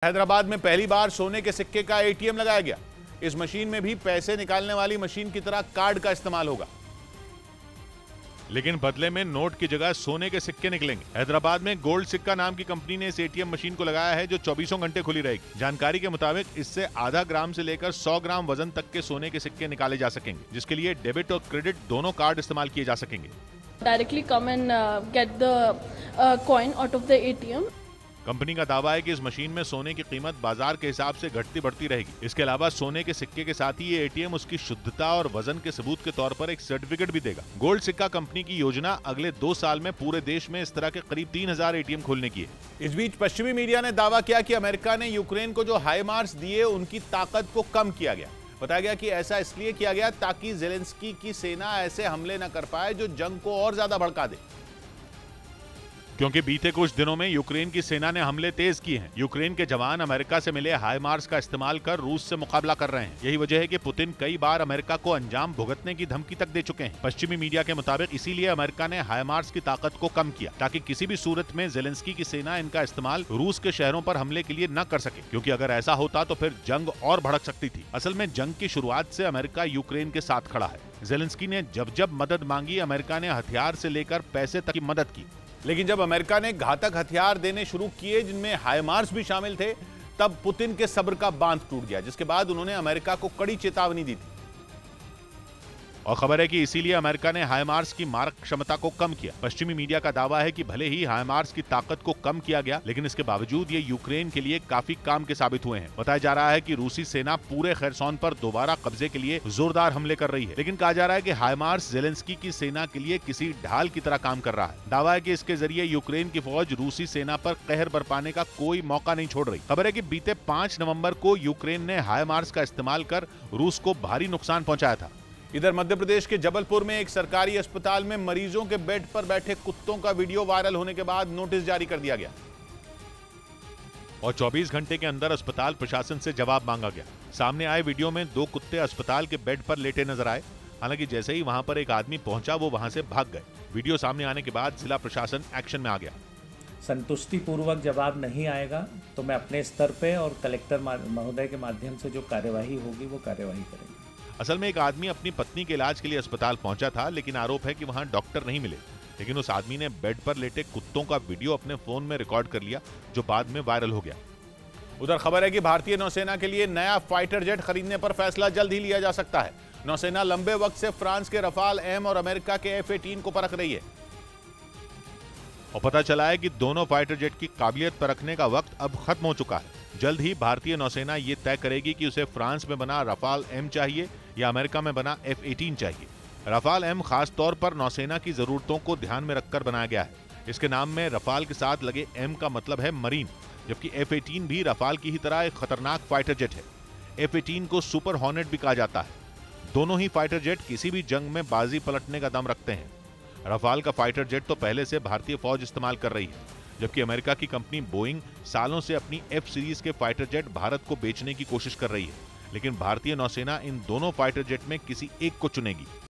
हैदराबाद में पहली बार सोने के सिक्के का एटीएम लगाया गया। इस मशीन में भी पैसे निकालने वाली मशीन की तरह कार्ड का इस्तेमाल होगा, लेकिन बदले में नोट की जगह सोने के सिक्के निकलेंगे। हैदराबाद में गोल्ड सिक्का नाम की कंपनी ने इस एटीएम मशीन को लगाया है, जो 24 घंटे खुली रहेगी। जानकारी के मुताबिक इससे आधा ग्राम से लेकर 100 ग्राम वजन तक के सोने के सिक्के निकाले जा सकेंगे, जिसके लिए डेबिट और क्रेडिट दोनों कार्ड इस्तेमाल किए जा सकेंगे। Directly come and get the coin out of the ATM. Company का दावा है कि इस मशीन में सोने की कीमत बाजार के हिसाब से घटती बढ़ती रहेगी। इसके अलावा सोने के सिक्के के साथ ही ये एटीएम उसकी शुद्धता और वजन के सबूत के तौर पर एक सर्टिफिकेट भी देगा। गोल्ड सिक्का कंपनी की योजना अगले 2 साल में पूरे देश में इस तरह के करीब 3000 एटीएम खोलने की है। इस बीच पश्चिमी मीडिया ने दावा किया कि अमेरिका ने यूक्रेन को जो हाइमार्स दिए उनकी ताकत को कम किया गया। बताया गया कि ऐसा इसलिए किया गया ताकि जेलेंस्की की सेना ऐसे हमले न कर पाए जो जंग को और ज्यादा भड़का दे, क्योंकि बीते कुछ दिनों में यूक्रेन की सेना ने हमले तेज किए हैं। यूक्रेन के जवान अमेरिका से मिले हाइमार्स का इस्तेमाल कर रूस से मुकाबला कर रहे हैं। यही वजह है कि पुतिन कई बार अमेरिका को अंजाम भुगतने की धमकी तक दे चुके हैं। पश्चिमी मीडिया के मुताबिक इसीलिए अमेरिका ने हाइमार्स की ताकत को कम किया, ताकि किसी भी सूरत में जेलेंस्की की सेना इनका इस्तेमाल रूस के शहरों पर हमले के लिए न कर सके, क्योंकि अगर ऐसा होता तो फिर जंग और भड़क सकती थी। असल में जंग की शुरुआत से अमेरिका यूक्रेन के साथ खड़ा है। जेलेंस्की ने जब जब मदद मांगी, अमेरिका ने हथियार से लेकर पैसे तक की मदद की। लेकिन जब अमेरिका ने घातक हथियार देने शुरू किए, जिनमें हाइमार्स भी शामिल थे, तब पुतिन के सब्र का बांध टूट गया, जिसके बाद उन्होंने अमेरिका को कड़ी चेतावनी दी थी। और खबर है कि इसीलिए अमेरिका ने हाइमार्स की मारक क्षमता को कम किया। पश्चिमी मीडिया का दावा है कि भले ही हाइमार्स की ताकत को कम किया गया, लेकिन इसके बावजूद ये यूक्रेन के लिए काफी काम के साबित हुए हैं। बताया जा रहा है कि रूसी सेना पूरे खैरसोन पर दोबारा कब्जे के लिए जोरदार हमले कर रही है, लेकिन कहा जा रहा है कि हाइमार्स जेलेंस्की की सेना के लिए किसी ढाल की तरह काम कर रहा है। दावा है कि इसके जरिए यूक्रेन की फौज रूसी सेना पर कहर बरपाने का कोई मौका नहीं छोड़ रही। खबर है कि बीते 5 नवंबर को यूक्रेन ने हाइमार्स का इस्तेमाल कर रूस को भारी नुकसान पहुंचाया था। इधर मध्य प्रदेश के जबलपुर में एक सरकारी अस्पताल में मरीजों के बेड पर बैठे कुत्तों का वीडियो वायरल होने के बाद नोटिस जारी कर दिया गया और 24 घंटे के अंदर अस्पताल प्रशासन से जवाब मांगा गया। सामने आए वीडियो में 2 कुत्ते अस्पताल के बेड पर लेटे नजर आए। हालांकि जैसे ही वहां पर एक आदमी पहुंचा, वो वहां से भाग गए। वीडियो सामने आने के बाद जिला प्रशासन एक्शन में आ गया। संतुष्टिपूर्वक जवाब नहीं आएगा तो मैं अपने स्तर पे और कलेक्टर महोदय के माध्यम से जो कार्यवाही होगी वो कार्यवाही करेंगे। असल में एक आदमी अपनी पत्नी के इलाज के लिए अस्पताल पहुंचा था, लेकिन आरोप है कि वहां डॉक्टर नहीं मिले। लेकिन उस आदमी ने बेड पर लेटे कुत्तों का वीडियो अपने फोन में रिकॉर्ड कर लिया, जो बाद में वायरल हो गया। उधर खबर है कि भारतीय नौसेना के लिए नया फाइटर जेट खरीदने पर फैसला जल्द ही लिया जा सकता है। नौसेना लंबे वक्त से फ्रांस के रफाल एम और अमेरिका के F-18 को परख रही है और पता चला है कि दोनों फाइटर जेट की काबिलियत परखने का वक्त अब खत्म हो चुका है। जल्द ही भारतीय नौसेना ये तय करेगी कि उसे फ्रांस में बना रफाल एम चाहिए या अमेरिका में बना F-18 चाहिए। रफाल एम खास तौर पर नौसेना की जरूरतों को ध्यान में रखकर बनाया गया है। इसके नाम में रफाल के साथ लगे एम का मतलब है मरीन, जबकि F-18 भी रफाल की ही तरह एक खतरनाक फाइटर जेट है। F-18 को सुपर हॉर्नेट भी कहा जाता है। दोनों ही फाइटर जेट किसी भी जंग में बाजी पलटने का दम रखते हैं। रफाल का फाइटर जेट तो पहले से भारतीय फौज इस्तेमाल कर रही है, जबकि अमेरिका की कंपनी बोइंग सालों से अपनी F सीरीज के फाइटर जेट भारत को बेचने की कोशिश कर रही है। लेकिन भारतीय नौसेना इन दोनों फाइटर जेट में किसी एक को चुनेगी।